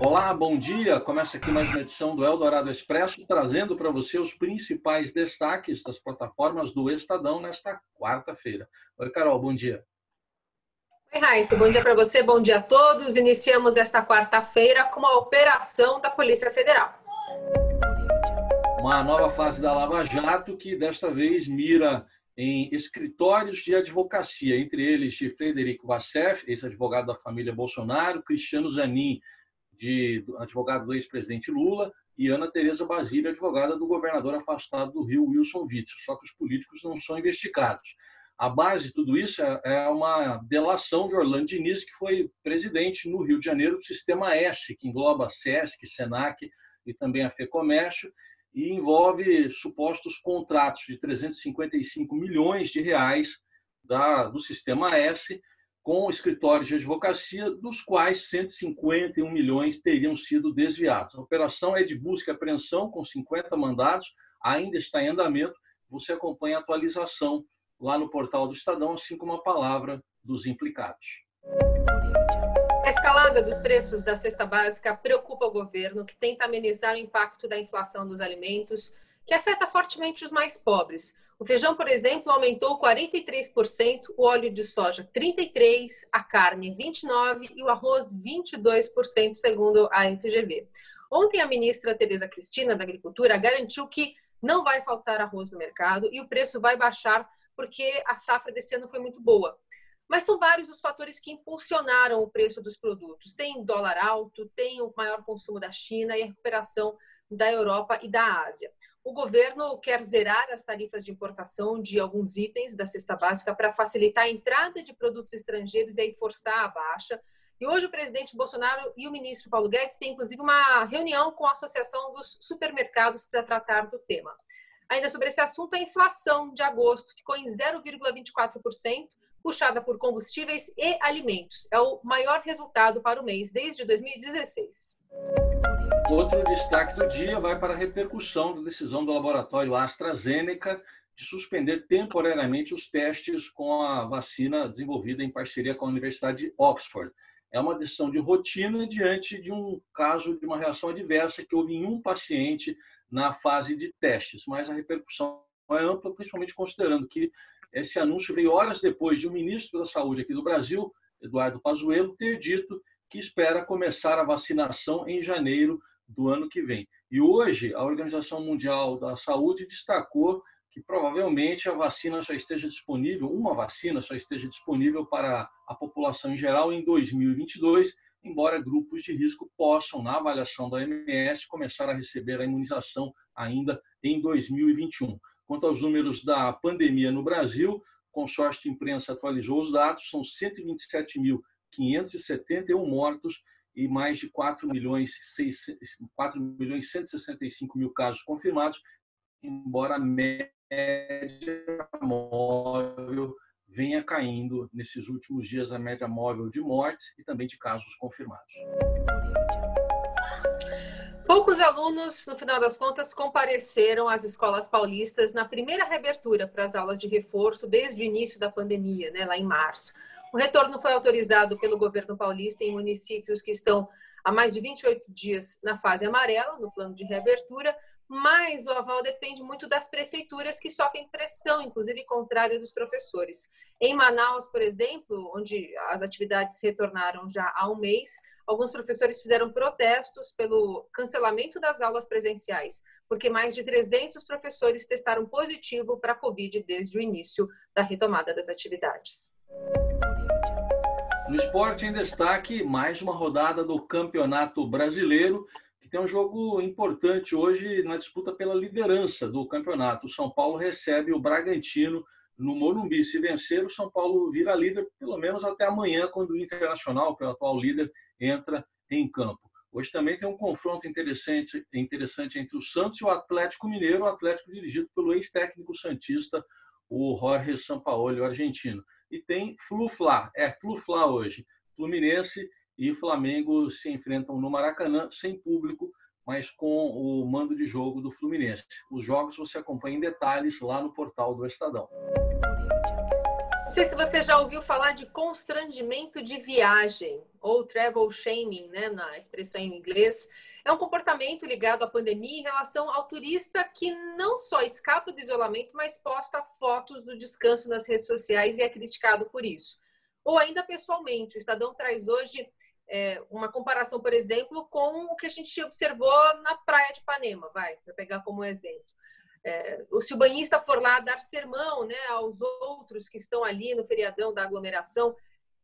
Olá, bom dia. Começa aqui mais uma edição do Eldorado Expresso, trazendo para você os principais destaques das plataformas do Estadão nesta quarta-feira. Oi, Carol, bom dia. Oi, Raíssa, bom dia para você, bom dia a todos. Iniciamos esta quarta-feira com uma operação da Polícia Federal. Uma nova fase da Lava Jato que desta vez mira em escritórios de advocacia, entre eles de Frederico Wassef, ex-advogado da família Bolsonaro, Cristiano Zanin, advogado do ex-presidente Lula, e Ana Tereza Basílio, advogada do governador afastado do Rio, Wilson Witzel. Só que os políticos não são investigados. A base de tudo isso é uma delação de Orlando Diniz, que foi presidente no Rio de Janeiro do Sistema S, que engloba SESC, SENAC e também a FEComércio, e envolve supostos contratos de 355 milhões de reais do Sistema S com escritórios de advocacia, dos quais 151 milhões teriam sido desviados. A operação é de busca e apreensão, com 50 mandados, ainda está em andamento. Você acompanha a atualização lá no portal do Estadão, assim como a palavra dos implicados. A escalada dos preços da cesta básica preocupa o governo, que tenta amenizar o impacto da inflação dos alimentos, que afeta fortemente os mais pobres. O feijão, por exemplo, aumentou 43%, o óleo de soja 33%, a carne 29% e o arroz 22%, segundo a FGV. Ontem, a ministra Tereza Cristina, da Agricultura, garantiu que não vai faltar arroz no mercado e o preço vai baixar porque a safra desse ano foi muito boa. Mas são vários os fatores que impulsionaram o preço dos produtos. Tem dólar alto, tem o maior consumo da China e a recuperação da Europa e da Ásia. O governo quer zerar as tarifas de importação de alguns itens da cesta básica para facilitar a entrada de produtos estrangeiros e aí forçar a baixa. E hoje o presidente Bolsonaro e o ministro Paulo Guedes têm, inclusive, uma reunião com a Associação dos Supermercados para tratar do tema. Ainda sobre esse assunto, a inflação de agosto ficou em 0,24%, puxada por combustíveis e alimentos. É o maior resultado para o mês desde 2016. Outro destaque do dia vai para a repercussão da decisão do laboratório AstraZeneca de suspender temporariamente os testes com a vacina desenvolvida em parceria com a Universidade de Oxford. É uma decisão de rotina diante de um caso de uma reação adversa que houve em um paciente na fase de testes, mas a repercussão é ampla, principalmente considerando que esse anúncio veio horas depois de o ministro da Saúde aqui do Brasil, Eduardo Pazuello, ter dito que espera começar a vacinação em janeiro do ano que vem. E hoje, a Organização Mundial da Saúde destacou que provavelmente a vacina só esteja disponível, uma vacina só esteja disponível para a população em geral em 2022, embora grupos de risco possam, na avaliação da OMS, começar a receber a imunização ainda em 2021. Quanto aos números da pandemia no Brasil, o consórcio de imprensa atualizou os dados, são 127.571 mortos e mais de 4.165.000 casos confirmados, embora a média móvel venha caindo nesses últimos dias, a média móvel de mortes e também de casos confirmados. Poucos alunos, no final das contas, compareceram às escolas paulistas na primeira reabertura para as aulas de reforço desde o início da pandemia, lá em março. O retorno foi autorizado pelo governo paulista em municípios que estão há mais de 28 dias na fase amarela, no plano de reabertura, mas o aval depende muito das prefeituras que sofrem pressão, inclusive contrária dos professores. Em Manaus, por exemplo, onde as atividades retornaram já há um mês, alguns professores fizeram protestos pelo cancelamento das aulas presenciais, porque mais de 300 professores testaram positivo para a Covid desde o início da retomada das atividades. No esporte, em destaque, mais uma rodada do Campeonato Brasileiro, que tem um jogo importante hoje na disputa pela liderança do campeonato. O São Paulo recebe o Bragantino no Morumbi. Se vencer, o São Paulo vira líder, pelo menos até amanhã, quando o Internacional, que é o atual líder, entra em campo. Hoje também tem um confronto interessante entre o Santos e o Atlético Mineiro, o Atlético dirigido pelo ex-técnico santista, o Jorge Sampaoli, o argentino. E tem Flu-Fla hoje. Fluminense e Flamengo se enfrentam no Maracanã, sem público, mas com o mando de jogo do Fluminense. Os jogos você acompanha em detalhes lá no portal do Estadão. sei se você já ouviu falar de constrangimento de viagem, ou travel shaming, né, na expressão em inglês. É um comportamento ligado à pandemia em relação ao turista que não só escapa do isolamento, mas posta fotos do descanso nas redes sociais e é criticado por isso. Ou ainda pessoalmente, o Estadão traz hoje uma comparação, por exemplo, com o que a gente observou na praia de Ipanema, para pegar como exemplo. Se o banhista for lá dar sermão, né, aos outros que estão ali no feriadão da aglomeração,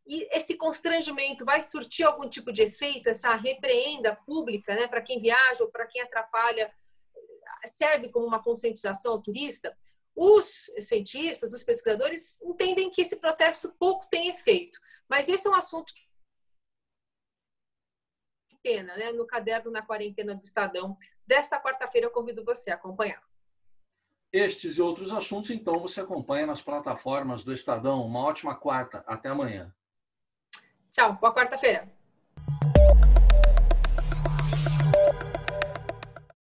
e esse constrangimento vai surtir algum tipo de efeito, essa repreenda pública, né, para quem viaja ou para quem atrapalha, serve como uma conscientização ao turista? Os cientistas, os pesquisadores entendem que esse protesto pouco tem efeito, mas esse é um assunto né, no caderno Na Quarentena do Estadão desta quarta-feira. Eu convido você a acompanhar. Estes e outros assuntos, então, você acompanha nas plataformas do Estadão. Uma ótima quarta. Até amanhã. Tchau. Boa quarta-feira.